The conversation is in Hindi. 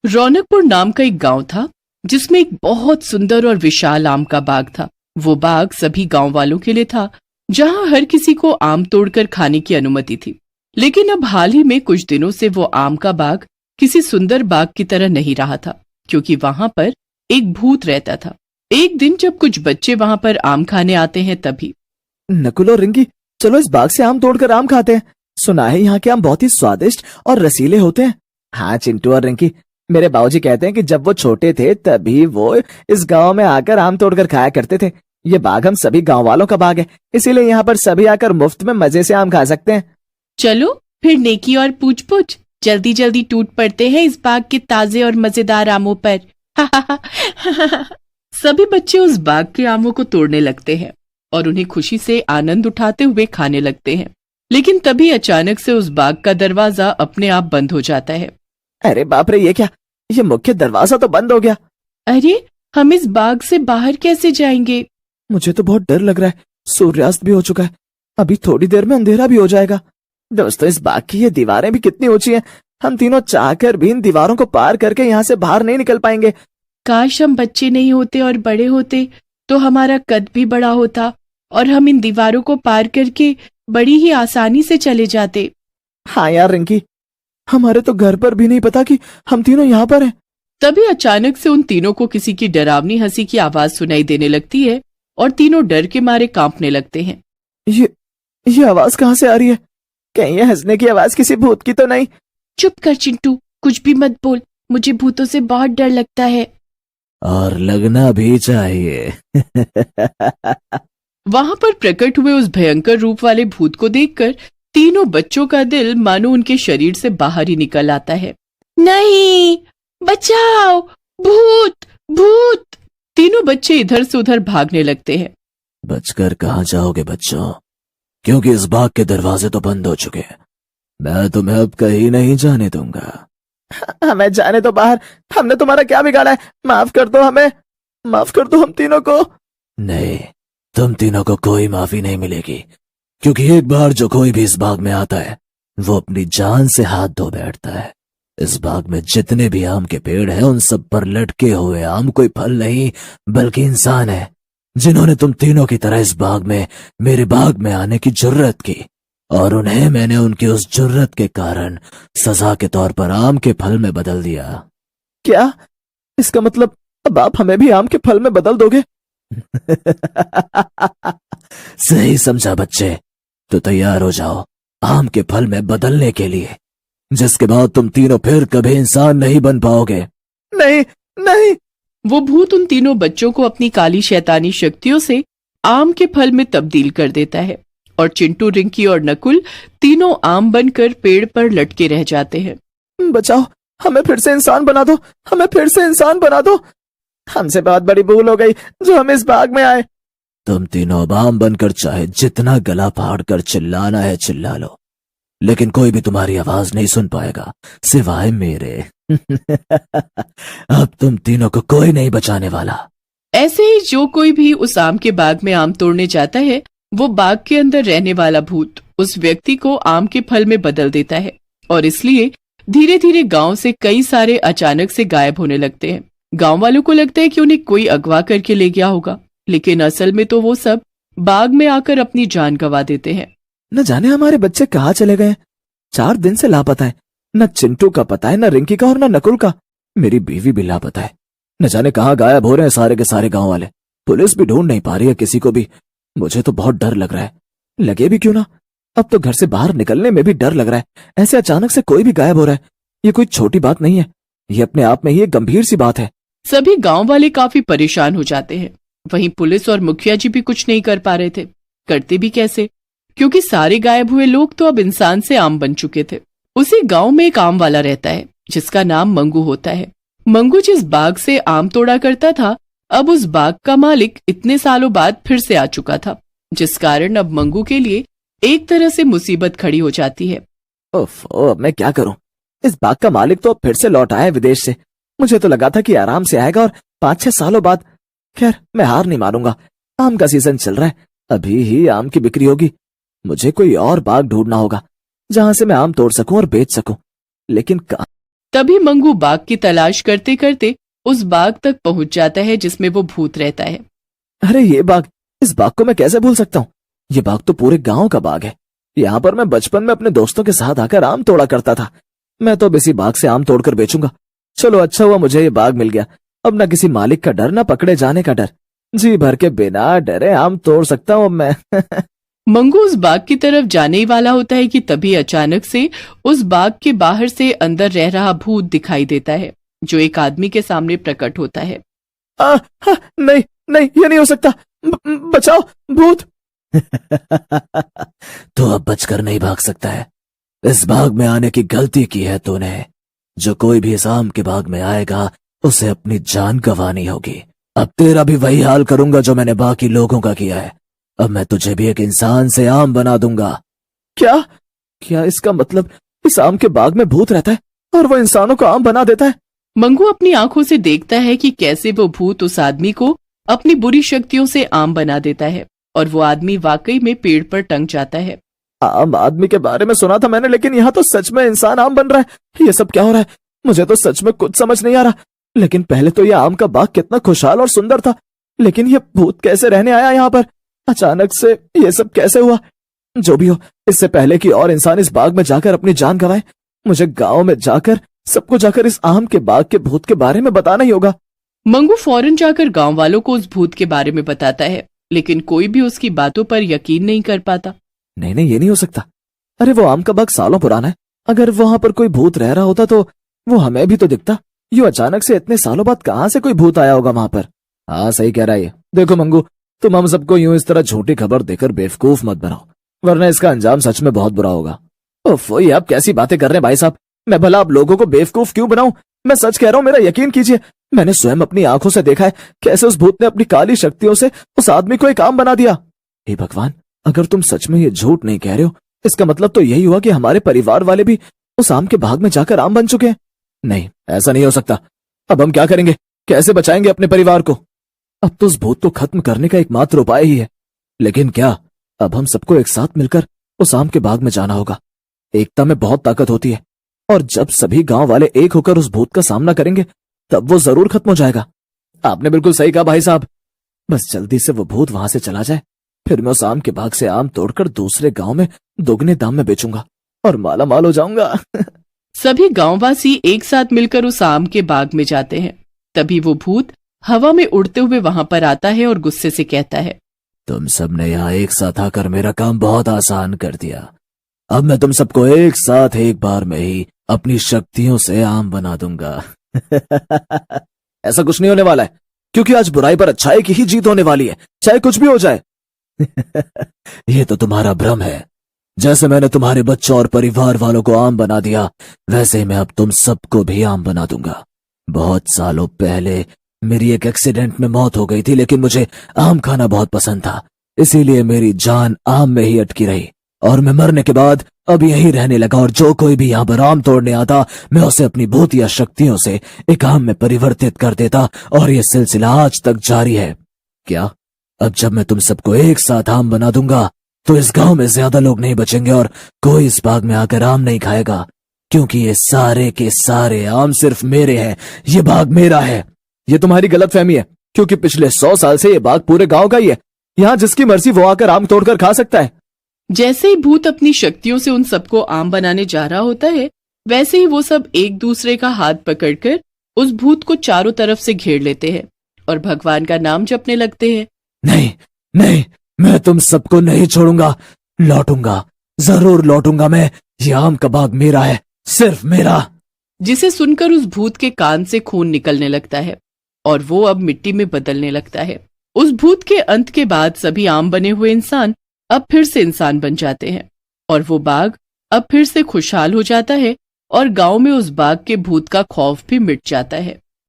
रौनकपुर नाम का एक गांव था जिसमें एक बहुत सुंदर और विशाल आम का बाग था। वो बाग सभी गांव वालों के लिए था, जहां हर किसी को आम तोड़कर खाने की अनुमति थी। लेकिन अब हाल ही में कुछ दिनों से वो आम का बाग किसी सुंदर बाग की तरह नहीं रहा था, क्योंकि वहां पर एक भूत रहता था। एक दिन जब कुछ बच्चे वहां पर आम खाने आते हैं तभी नकुल और रिंकी, चलो इस बाग से आम तोड़कर आम खाते हैं। सुना है यहाँ के आम बहुत ही स्वादिष्ट और रसीले होते हैं। हाँ चिंटू और रिंकी, मेरे बाबूजी कहते हैं कि जब वो छोटे थे तभी वो इस गांव में आकर आम तोड़कर खाया करते थे। ये बाग हम सभी गांव वालों का बाग है, इसीलिए यहाँ पर सभी आकर मुफ्त में मजे से आम खा सकते हैं। चलो फिर नेकी और पूछ पूछ जल्दी जल्दी टूट पड़ते हैं इस बाग के ताजे और मजेदार आमों पर। सभी बच्चे उस बाग के आमों को तोड़ने लगते हैं और उन्हें खुशी से आनंद उठाते हुए खाने लगते हैं। लेकिन तभी अचानक से उस बाग का दरवाजा अपने आप बंद हो जाता है। अरे बाप रे, ये क्या? ये मुख्य दरवाजा तो बंद हो गया। अरे हम इस बाग से बाहर कैसे जाएंगे? मुझे तो बहुत डर लग रहा है। सूर्यास्त भी हो चुका है, अभी थोड़ी देर में अंधेरा भी हो जाएगा। दोस्तों, इस बाग की ये दीवारें भी कितनी ऊंची हैं। हम तीनों चाहकर भी इन दीवारों को पार करके यहाँ से बाहर नहीं निकल पाएंगे। काश हम बच्चे नहीं होते और बड़े होते तो हमारा कद भी बड़ा होता और हम इन दीवारों को पार करके बड़ी ही आसानी से चले जाते। हाँ यार रिंकी, हमारे तो घर पर भी नहीं पता कि हम तीनों यहाँ पर हैं। तभी अचानक से उन तीनों को किसी की डरावनी हंसी की आवाज सुनाई देने लगती है और तीनों डर के मारे कांपने लगते हैं। ये आवाज कहाँ से आ रही है? कहीं ये हंसने की आवाज किसी भूत की तो नहीं? चुप कर चिंटू, कुछ भी मत बोल, मुझे भूतों से बहुत डर लगता है। और लगना भी चाहिए। वहां पर प्रकट हुए उस भयंकर रूप वाले भूत को देखकर तीनों बच्चों का दिल मानो उनके शरीर से बाहर ही निकल आता है। नहीं, बचाओ, भूत भूत! तीनों बच्चे इधर से उधर भागने लगते हैं। बचकर कहाँ जाओगे बच्चों, क्योंकि इस बाग के दरवाजे तो बंद हो चुके हैं। मैं तुम्हें अब कहीं नहीं जाने दूंगा। हमें जाने तो बाहर, हमने तुम्हारा क्या बिगाड़ा है? माफ कर दो हमें, माफ कर दो हम तीनों को। नहीं, तुम तीनों को कोई माफी नहीं मिलेगी, क्योंकि एक बार जो कोई भी इस बाग में आता है वो अपनी जान से हाथ धो बैठता है। इस बाग में जितने भी आम के पेड़ हैं उन सब पर लटके हुए आम कोई फल नहीं बल्कि इंसान है, जिन्होंने तुम तीनों की तरह इस बाग में, मेरे बाग में आने की जुर्रत की, और उन्हें मैंने उनकी उस जुर्रत के कारण सजा के तौर पर आम के फल में बदल दिया। क्या? इसका मतलब अब आप हमें भी आम के फल में बदल दोगे? सही समझा बच्चे, तो तैयार हो जाओ आम के फल में बदलने के लिए, जिसके बाद तुम तीनों फिर कभी इंसान नहीं बन पाओगे। नहीं नहीं। वो भूत उन तीनों बच्चों को अपनी काली शैतानी शक्तियों से आम के फल में तब्दील कर देता है और चिंटू, रिंकी और नकुल तीनों आम बनकर पेड़ पर लटके रह जाते हैं। बचाओ, हमें फिर से इंसान बना दो, हमें फिर से इंसान बना दो। हमसे बहुत बड़ी भूल हो गई जो हम इस बाग में आए। तुम तीनों अब आम बनकर चाहे जितना गला फाड़ कर चिल्लाना है चिल्ला लो, लेकिन कोई भी तुम्हारी आवाज नहीं सुन पाएगा सिवाय मेरे। अब तुम तीनों को कोई नहीं बचाने वाला। ऐसे ही जो कोई भी उस आम के बाग में आम तोड़ने जाता है, वो बाग के अंदर रहने वाला भूत उस व्यक्ति को आम के फल में बदल देता है और इसलिए धीरे धीरे गांव से कई सारे अचानक से गायब होने लगते हैं। गांव वालों को लगता है कि उन्हें कोई अगवा करके ले गया होगा, लेकिन असल में तो वो सब बाग में आकर अपनी जान गंवा देते हैं। न जाने हमारे बच्चे कहाँ चले गए। 4 दिन से लापता है। न चिंटू का पता है, न रिंकी का और न नकुल का। मेरी बीवी भी लापता है। न जाने कहाँ गायब हो रहे हैं सारे के सारे गांव वाले। पुलिस भी ढूंढ नहीं पा रही है किसी को भी। मुझे तो बहुत डर लग रहा है। लगे भी क्यों ना, अब तो घर से बाहर निकलने में भी डर लग रहा है। ऐसे अचानक से कोई भी गायब हो रहा है, ये कोई छोटी बात नहीं है, ये अपने आप में ही एक गंभीर सी बात है। सभी गांव वाले काफी परेशान हो जाते हैं। वहीं पुलिस और मुखिया जी भी कुछ नहीं कर पा रहे थे। करते भी कैसे, क्योंकि सारे गायब हुए लोग तो अब इंसान से आम बन चुके थे। उसी गांव में एक आम वाला रहता है जिसका नाम मंगू होता है। मंगू जिस बाग से आम तोड़ा करता था, अब उस बाग का मालिक इतने सालों बाद फिर से आ चुका था, जिस कारण अब मंगू के लिए एक तरह से मुसीबत खड़ी हो जाती है। ओफो, अब मैं क्या करूं? इस बाग का मालिक तो फिर से लौट आया है विदेश से। मुझे तो लगा था कि आराम से आएगा और 5-6 सालों बाद। खैर, मैं हार नहीं मानूंगा। आम का सीजन चल रहा है, अभी ही आम की बिक्री होगी। मुझे कोई और बाग ढूंढना होगा जहां से मैं आम तोड़ सकूं और बेच सकूं। लेकिन तभी मंगू बाग की तलाश करते करते उस बाग तक पहुंच जाता है जिसमें वो भूत रहता है। अरे ये बाग, इस बाग को मैं कैसे भूल सकता हूँ। ये बाग तो पूरे गांव का बाग है। यहाँ पर मैं बचपन में अपने दोस्तों के साथ आकर आम तोड़ा करता था। मैं तो अब इसी बाग से आम तोड़कर बेचूंगा। चलो अच्छा हुआ मुझे ये बाग मिल गया। अब न किसी मालिक का डर, न पकड़े जाने का डर। जी भर के बिना डरे आम तोड़ सकता हूँ मैं। मंगू उस बाग की तरफ जाने ही वाला होता है कि तभी अचानक से उस बाग के बाहर से अंदर रह रहा भूत दिखाई देता है, जो एक आदमी के सामने प्रकट होता है। नहीं नहीं, ये नहीं हो सकता। बचाओ भूत। तो अब बचकर नहीं भाग सकता है। इस बाग में आने की गलती की है तूने। जो कोई भी इस आम के बाग में आएगा उसे अपनी जान गंवानी होगी। अब तेरा भी वही हाल करूंगा जो मैंने बाकी लोगों का किया है। अब मैं तुझे भी एक इंसान से आम बना दूंगा। क्या क्या इसका मतलब इस आम के बाग में भूत रहता है और वो इंसानों को आम बना देता है? मंगू अपनी आंखों से देखता है कि कैसे वो भूत उस आदमी को अपनी बुरी शक्तियों से आम बना देता है और वो आदमी वाकई में पेड़ पर टंग जाता है। आम आदमी के बारे में सुना था मैंने, लेकिन यहाँ तो सच में इंसान आम बन रहा है। ये सब क्या हो रहा है? मुझे तो सच में कुछ समझ नहीं आ रहा। लेकिन पहले तो ये आम का बाग कितना खुशहाल और सुंदर था, लेकिन ये भूत कैसे रहने आया यहाँ पर? अचानक से ये सब कैसे हुआ? जो भी हो, इससे पहले कि और इंसान इस बाग में जाकर अपनी जान गंवाए, मुझे गांव में जाकर सबको जाकर इस आम के बाग के भूत के बारे में बताना ही होगा। मंगू फौरन जाकर गांव वालों को उस भूत के बारे में बताता है, लेकिन कोई भी उसकी बातों पर यकीन नहीं कर पाता। नहीं नहीं, ये नहीं हो सकता। अरे वो आम का बाग सालों पुराना है। अगर वहां पर कोई भूत रह रहा होता तो वो हमें भी तो दिखता। यूं अचानक से इतने सालों बाद कहां से कोई भूत आया होगा वहां पर? हाँ सही कह रहा है। देखो मंगू, तुम हम सबको यूं इस तरह झूठी खबर देकर बेवकूफ मत बनाओ, वरना इसका अंजाम सच में बहुत बुरा होगा। ओफ, ये आप कैसी बातें कर रहे हैं भाई साहब? मैं भला आप लोगों को बेवकूफ क्यों बनाऊं? मैं सच कह रहा हूं, मेरा यकीन कीजिए। मैंने स्वयं अपनी आंखों से देखा है कैसे उस भूत ने अपनी काली शक्तियों से उस आदमी को एक आम बना दिया। हे भगवान, अगर तुम सच में ये झूठ नहीं कह रहे हो, इसका मतलब तो यही हुआ कि हमारे परिवार वाले भी उस आम के बाग में जाकर आम बन चुके हैं। नहीं, ऐसा नहीं हो सकता। अब हम क्या करेंगे? कैसे बचाएंगे अपने परिवार को? अब तो उस भूत को खत्म करने का एकमात्र उपाय ही है। लेकिन क्या? अब हम सबको एक साथ मिलकर उस आम के बाग में जाना होगा। एकता में बहुत ताकत होती है, और जब सभी गांव वाले एक होकर उस भूत का सामना करेंगे तब वो जरूर खत्म हो जाएगा। आपने बिल्कुल सही कहा भाई साहब। बस जल्दी से वो भूत वहां से चला जाए, फिर मैं उस आम के बाग से आम तोड़कर दूसरे गांव में दोगुने दाम में बेचूंगा और माला माल हो जाऊंगा। सभी गांववासी एक साथ मिलकर उस आम के बाग में जाते हैं। तभी वो भूत हवा में उड़ते हुए वहां पर आता है और गुस्से से कहता है, तुम सबने यहाँ एक साथ आकर मेरा काम बहुत आसान कर दिया। अब मैं तुम सबको एक साथ एक बार में ही अपनी शक्तियों से आम बना दूंगा। ऐसा कुछ नहीं होने वाला है, क्योंकि आज बुराई पर अच्छाई की ही जीत होने वाली है, चाहे कुछ भी हो जाए। ये तो तुम्हारा भ्रम है। जैसे मैंने तुम्हारे बच्चों और परिवार वालों को आम बना दिया, वैसे ही मैं अब तुम सबको भी आम बना दूंगा। बहुत सालों पहले मेरी एक एक्सीडेंट में मौत हो गई थी, लेकिन मुझे आम खाना बहुत पसंद था, इसीलिए मेरी जान आम में ही अटकी रही और मैं मरने के बाद अब यहीं रहने लगा। और जो कोई भी यहाँ पर आम तोड़ने आता, मैं उसे अपनी भूतिया शक्तियों से एक आम में परिवर्तित कर देता, और ये सिलसिला आज तक जारी है। क्या? अब जब मैं तुम सबको एक साथ आम बना दूंगा तो इस गांव में ज्यादा लोग नहीं बचेंगे और कोई इस बाग में आकर आम नहीं खाएगा, क्योंकि ये सारे के सारे आम सिर्फ मेरे हैं। ये बाग मेरा है। ये तुम्हारी गलतफहमी है, क्योंकि पिछले 100 साल से ये बाग पूरे गांव का ही है। यहाँ जिसकी मर्जी वो आकर आम तोड़कर खा सकता है। जैसे ही भूत अपनी शक्तियों से उन सबको आम बनाने जा रहा होता है, वैसे ही वो सब एक दूसरे का हाथ पकड़कर उस भूत को चारों तरफ से घेर लेते हैं और भगवान का नाम जपने लगते हैं। नहीं नहीं, मैं तुम सबको नहीं छोड़ूंगा। लौटूंगा, जरूर लौटूंगा मैं। ये आम का बाग मेरा है, सिर्फ मेरा। जिसे सुनकर उस भूत के कान से खून निकलने लगता है और वो अब मिट्टी में बदलने लगता है। उस भूत के अंत के बाद सभी आम बने हुए इंसान अब फिर से इंसान बन जाते हैं और वो बाग अब फिर से खुशहाल हो जाता है और गांव में उस बाग के भूत का खौफ भी मिट जाता है।